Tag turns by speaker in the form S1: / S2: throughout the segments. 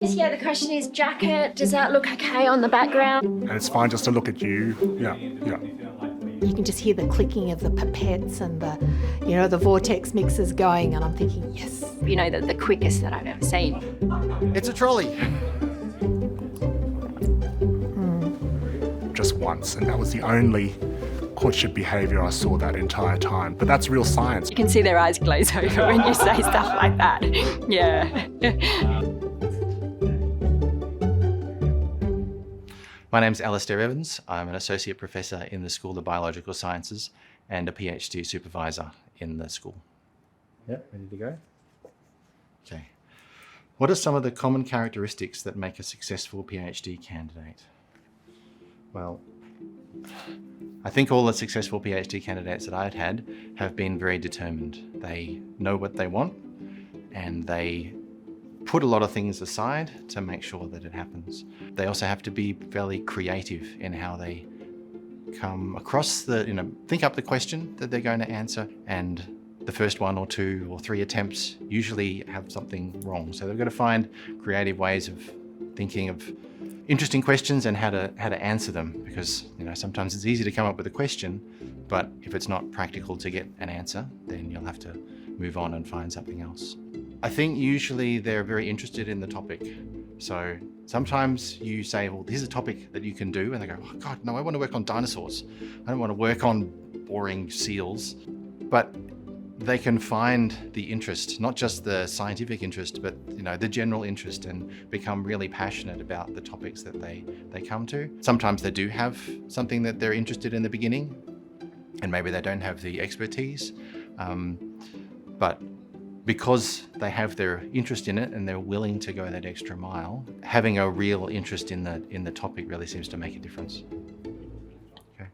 S1: Yeah, the question is jacket. Does that look okay on the background?
S2: And it's fine just to look at you. Yeah.
S3: You can just hear the clicking of the pipettes and the vortex mixers going, and I'm thinking, yes.
S1: You know, the quickest that I've ever seen.
S4: It's a trolley.
S2: Just once, and that was the only courtship behaviour I saw that entire time. But that's real science.
S1: You can see their eyes glaze over when you say stuff like that. Yeah.
S4: My name's Alistair Evans. I'm an Associate Professor in the School of Biological Sciences and a PhD Supervisor in the school. Yep, ready to go? Okay. What are some of the common characteristics that make a successful PhD candidate? Well, I think all the successful PhD candidates that I've had have been very determined. They know what they want and they put a lot of things aside to make sure that it happens. They also have to be fairly creative in how they come across think up the question that they're going to answer, and the first 1 or 2 or 3 attempts usually have something wrong. So they've got to find creative ways of thinking of interesting questions and how to answer them, because sometimes it's easy to come up with a question, but if it's not practical to get an answer, then you'll have to move on and find something else. I think usually they're very interested in the topic. So sometimes you say, well, here's a topic that you can do, and they go, oh God, no, I want to work on dinosaurs. I don't want to work on boring seals. But they can find the interest, not just the scientific interest, but the general interest, and become really passionate about the topics that they come to. Sometimes they do have something that they're interested in the beginning, and maybe they don't have the expertise, but because they have their interest in it and they're willing to go that extra mile, having a real interest in the topic really seems to make a difference. Okay.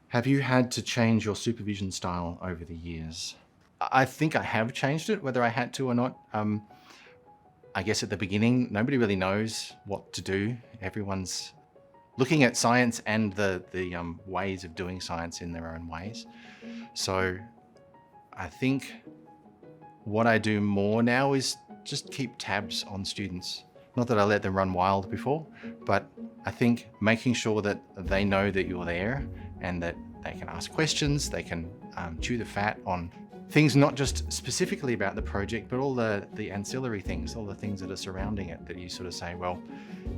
S4: Have you had to change your supervision style over the years? I think I have changed it, whether I had to or not. I guess at the beginning, nobody really knows what to do. Everyone's looking at science and the ways of doing science in their own ways. So I think what I do more now is just keep tabs on students. Not that I let them run wild before, but I think making sure that they know that you're there and that they can ask questions, they can chew the fat on things not just specifically about the project, but all the ancillary things, all the things that are surrounding it, that you sort of say, well,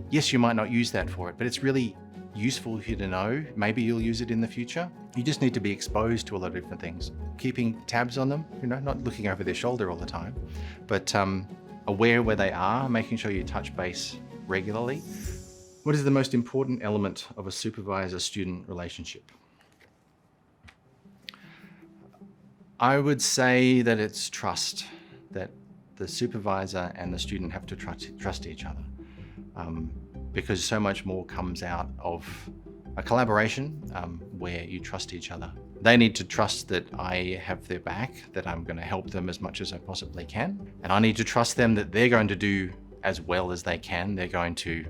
S4: yes, you might not use that for it, but it's really useful for you to know. Maybe you'll use it in the future. You just need to be exposed to a lot of different things. Keeping tabs on them, not looking over their shoulder all the time, but aware where they are, making sure you touch base regularly. What is the most important element of a supervisor-student relationship? I would say that it's trust, that the supervisor and the student have to trust each other, because so much more comes out of a collaboration where you trust each other. They need to trust that I have their back, that I'm going to help them as much as I possibly can. And I need to trust them that they're going to do as well as they can. They're going to,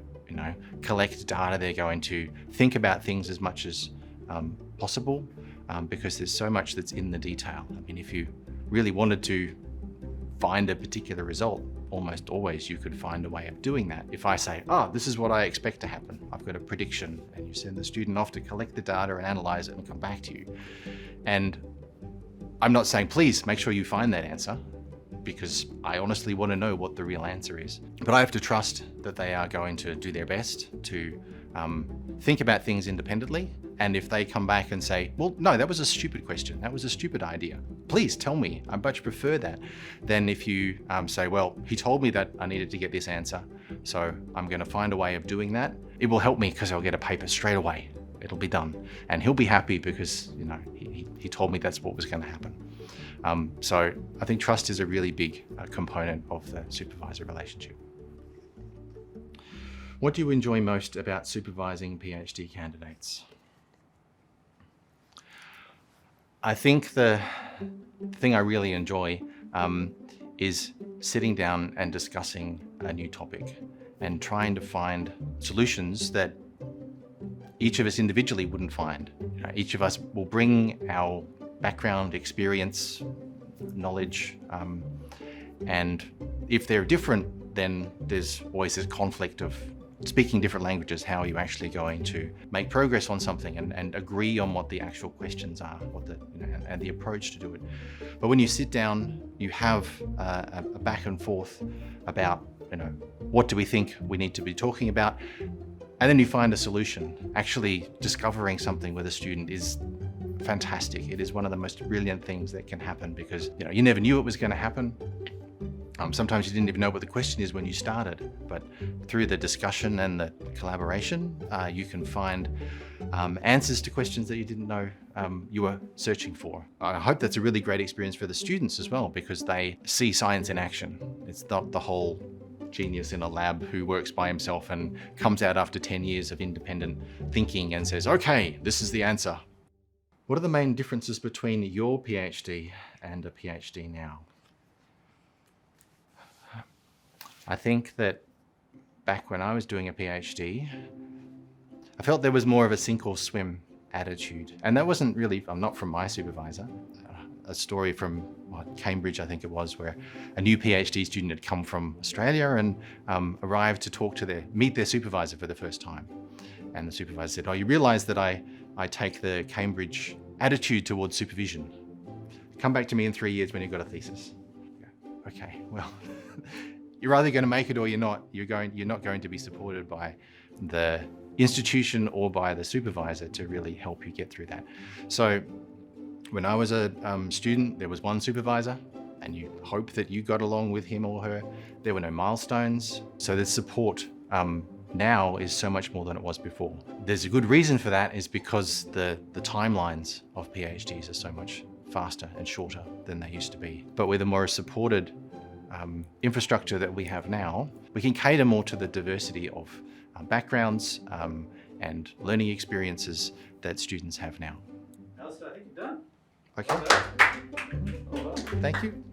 S4: collect data. They're going to think about things as much as possible. Because there's so much that's in the detail. I mean, if you really wanted to find a particular result, almost always you could find a way of doing that. If I say, this is what I expect to happen, I've got a prediction, and you send the student off to collect the data and analyze it and come back to you. And I'm not saying, please make sure you find that answer, because I honestly want to know what the real answer is. But I have to trust that they are going to do their best to think about things independently. And if they come back and say, well, no, that was a stupid question, that was a stupid idea, please tell me, I much prefer that. Then if you say, well, he told me that I needed to get this answer, so I'm going to find a way of doing that, it will help me because I'll get a paper straight away. It'll be done. And he'll be happy because, he told me that's what was going to happen. So I think trust is a really big component of the supervisor relationship. What do you enjoy most about supervising PhD candidates? I think the thing I really enjoy is sitting down and discussing a new topic and trying to find solutions that each of us individually wouldn't find. Each of us will bring our background, experience, knowledge, And if they're different, then there's always this conflict of speaking different languages. How are you actually going to make progress on something and agree on what the actual questions are, what the, and the approach to do it. But when you sit down, you have a back and forth about, what do we think we need to be talking about? And then you find a solution. Actually discovering something with a student is fantastic. It is one of the most brilliant things that can happen because, you never knew it was going to happen. Sometimes you didn't even know what the question is when you started, but through the discussion and the collaboration, you can find answers to questions that you didn't know you were searching for. I hope that's a really great experience for the students as well, because they see science in action. It's not the whole genius in a lab who works by himself and comes out after 10 years of independent thinking and says, okay, this is the answer. What are the main differences between your PhD and a PhD now? I think that back when I was doing a PhD, I felt there was more of a sink or swim attitude. And that wasn't really, not from my supervisor. A story from Cambridge, I think it was, where a new PhD student had come from Australia and arrived to meet their supervisor for the first time. And the supervisor said, oh, you realise that I take the Cambridge attitude towards supervision. Come back to me in 3 years when you've got a thesis. Okay, well, you're either going to make it or you're not. You're not going to be supported by the institution or by the supervisor to really help you get through that. So when I was a student, there was one supervisor and you hope that you got along with him or her. There were no milestones. So the support now is so much more than it was before. There's a good reason for that, is because the timelines of PhDs are so much faster and shorter than they used to be. But with a more supported infrastructure that we have now, we can cater more to the diversity of backgrounds and learning experiences that students have now.
S5: Alistair, I think you're done.
S4: Okay. Thank you.